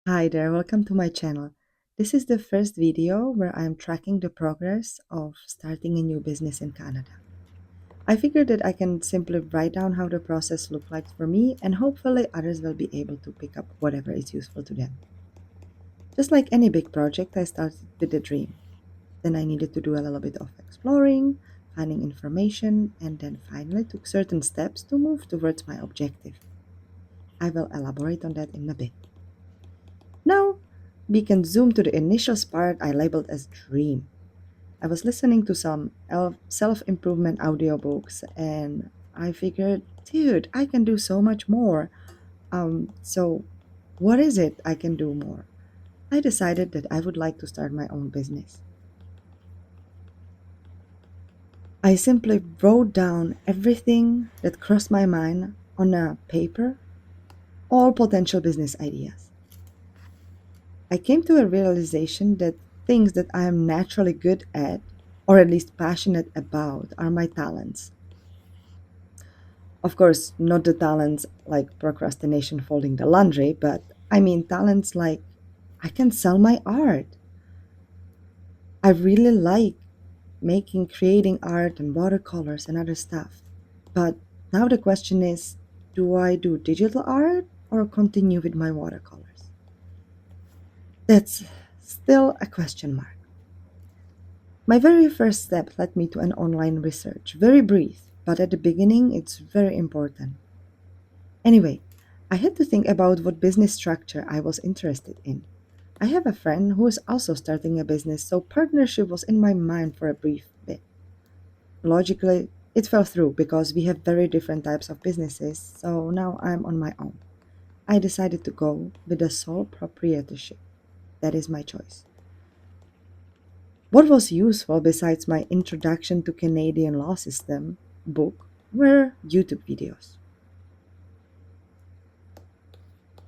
Hi there, welcome to my channel. This is the first video where I am tracking the progress of starting a new business in Canada. I figured that I can simply write down how the process looked like for me, and hopefully others will be able to pick up whatever is useful to them. Just like any big project, I started with a dream. Then I needed to do a little bit of exploring, finding information, and then finally took certain steps to move towards my objective. I will elaborate on that in a bit. Now, we can zoom to the initial part I labeled as dream. I was listening to some self improvement audiobooks and I figured, dude, I can do so much more. So, what is it I can do more? I decided that I would like to start my own business. I simply wrote down everything that crossed my mind on a paper, all potential business ideas. I came to a realization that things that I am naturally good at, or at least passionate about, are my talents. Of course, not the talents like procrastination folding the laundry, but I mean talents like I can sell my art. I really like creating art and watercolors and other stuff. But now the question is, do I do digital art or continue with my watercolors? That's still a question mark. My very first step led me to an online research. Very brief, but at the beginning it's very important. Anyway, I had to think about what business structure I was interested in. I have a friend who is also starting a business, so partnership was in my mind for a brief bit. Logically, it fell through because we have very different types of businesses, so now I'm on my own. I decided to go with a sole proprietorship. That is my choice. What was useful besides my Introduction to Canadian Law System book were YouTube videos.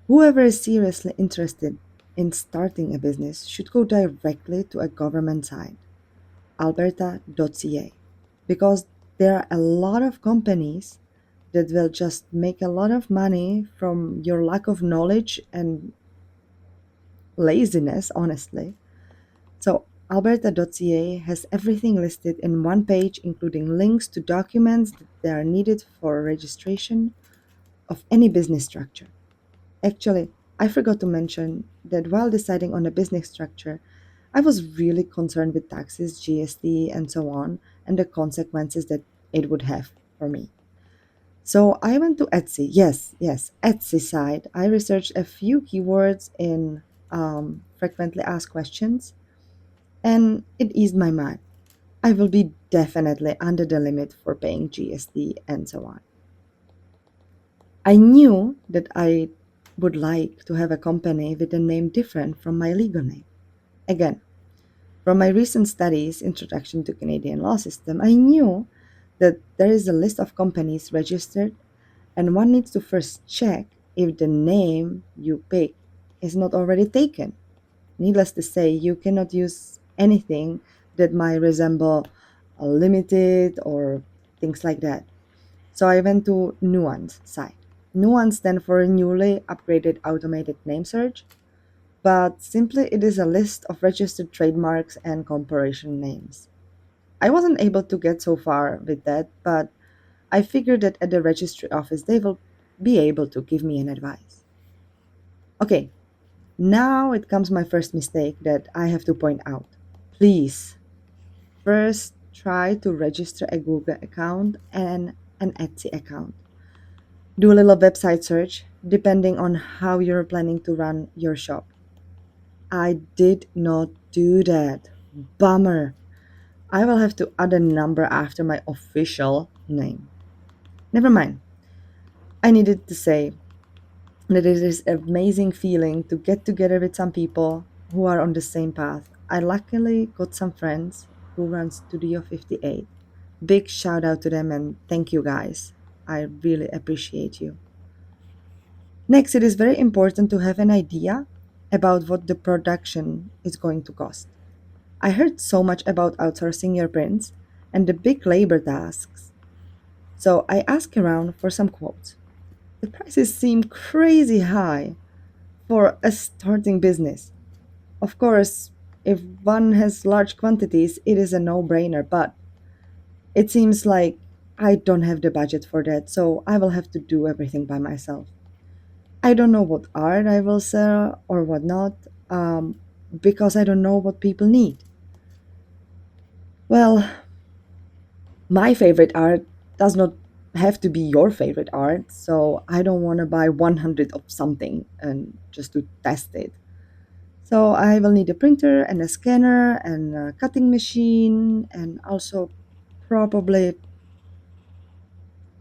Whoever is seriously interested in starting a business should go directly to a government site, alberta.ca, because there are a lot of companies that will just make a lot of money from your lack of knowledge and laziness, honestly. So, alberta.ca has everything listed in one page, including links to documents that are needed for registration of any business structure. Actually, I forgot to mention that while deciding on a business structure, I was really concerned with taxes, GST, and so on, and the consequences that it would have for me. So I went to Etsy. Yes, Etsy site. I researched a few keywords in frequently asked questions, and it eased my mind. I will be definitely under the limit for paying GST and so on. I knew that I would like to have a company with a name different from my legal name. Again, from my recent studies, Introduction to Canadian Law System, I knew that there is a list of companies registered and one needs to first check if the name you pick is not already taken. Needless to say, you cannot use anything that might resemble a limited or things like that. So I went to Nuance site. Nuance stands for newly upgraded automated name search, but simply it is a list of registered trademarks and corporation names. I wasn't able to get so far with that, but I figured that at the registry office they will be able to give me an advice. Okay, now it comes my first mistake that I have to point out. Please, first try to register a Google account and an Etsy account. Do a little website search depending on how you're planning to run your shop. I did not do that. Bummer. I will have to add a number after my official name. Never mind. I needed to say that it is an amazing feeling to get together with some people who are on the same path. I luckily got some friends who run Studio 58. Big shout out to them and thank you guys. I really appreciate you. Next, it is very important to have an idea about what the production is going to cost. I heard so much about outsourcing your prints and the big labor tasks, so I asked around for some quotes. The prices seem crazy high. for a starting business. Of course, if one has large quantities, it is a no brainer, but it seems like I don't have the budget for that, so I will have to do everything by myself. I don't know what art I will sell or what not, because I don't know what people need. Well, my favorite art does not have to be your favorite art, so I don't want to buy 100 of something and just to test it. So I will need a printer and a scanner and a cutting machine and also probably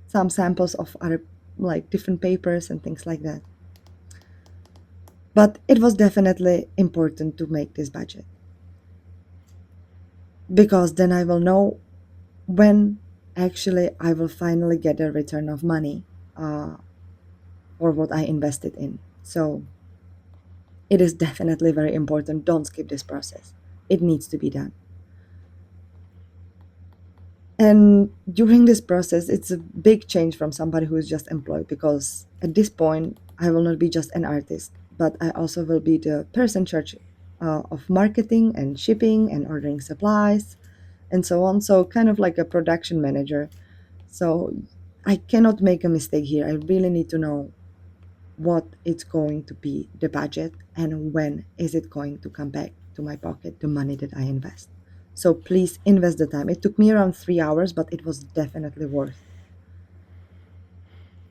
some samples of other like different papers and things like that. But it was definitely important to make this budget because then I will know when actually I will finally get a return of money uh, for what I invested in. So it is definitely very important. Don't skip this process. It needs to be done. And during this process, it's a big change from somebody who is just employed because at this point, I will not be just an artist, but I also will be the person charged of marketing and shipping and ordering supplies and so on. So, kind of like a production manager. So, I cannot make a mistake here. I really need to know what it's going to be the budget and when is it going to come back to my pocket the money that I invest. So please invest the time. It took me around 3 hours, but it was definitely worth.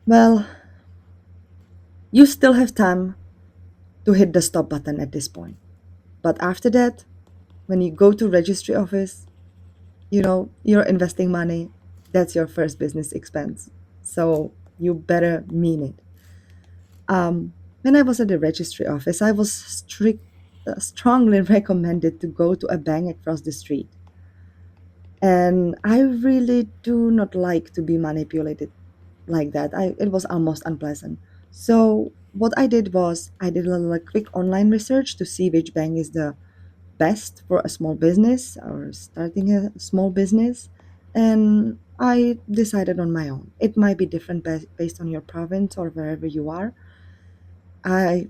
Well, you still have time to hit the stop button at this point, but after that, when you go to registry office, you're investing money. That's your first business expense, so you better mean it. When I was at the registry office, I was strongly recommended to go to a bank across the street. And I really do not like to be manipulated like that. It was almost unpleasant. So what I did was I did a little like, quick online research to see which bank is the best for a small business or starting a small business. And I decided on my own. It might be different based on your province or wherever you are. I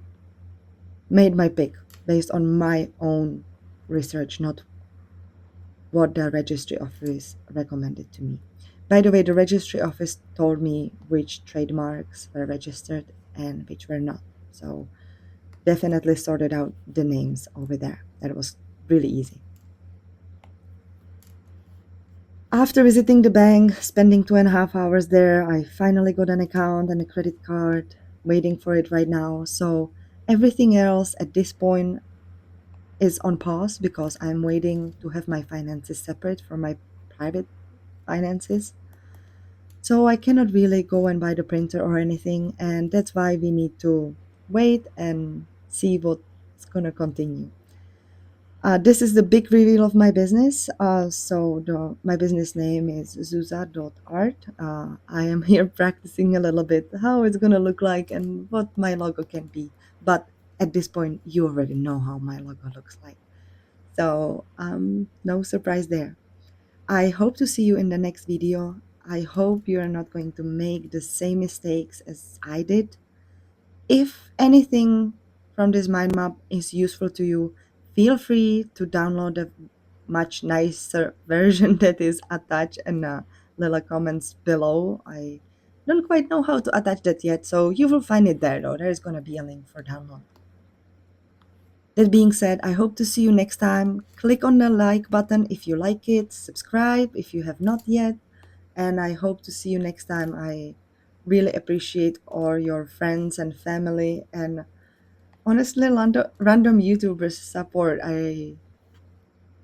made my pick based on my own research, not what the registry office recommended to me. By the way, the registry office told me which trademarks were registered and which were not. So definitely sorted out the names over there. That was really easy. After visiting the bank, spending 2.5 hours there, I finally got an account and a credit card, waiting for it right now. So everything else at this point is on pause because I'm waiting to have my finances separate from my private finances. So I cannot really go and buy the printer or anything, and that's why we need to wait and see what's gonna continue. This is the big reveal of my business. My business name is Zuza.art. I am here practicing a little bit how it's gonna look like and what my logo can be. But at this point, you already know how my logo looks like. So no surprise there. I hope to see you in the next video. I hope you are not going to make the same mistakes as I did. If anything from this mind map is useful to you, feel free to download a much nicer version that is attached in the little comments below. I don't quite know how to attach that yet, so you will find it there though. There is going to be a link for download. That being said, I hope to see you next time. Click on the like button if you like it, subscribe if you have not yet, and I hope to see you next time. I really appreciate all your friends and family and honestly random YouTubers support. I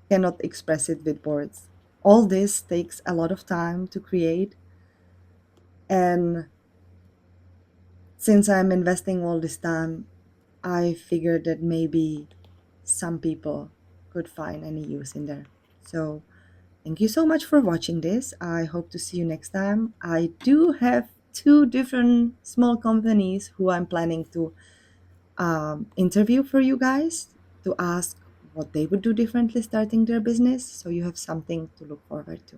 cannot express it with words. All this takes a lot of time to create, and since I'm investing all this time, I figured that maybe some people could find any use in there. So, thank you so much for watching this. I hope to see you next time. I do have two different small companies who I'm planning to interview for you guys to ask what they would do differently starting their business. So, you have something to look forward to.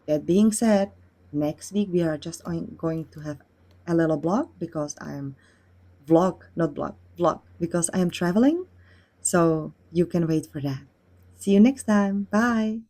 That being said, next week we are just going to have a little blog because I'm vlog, not blog. vlog because I am traveling. So you can wait for that. See you next time. Bye.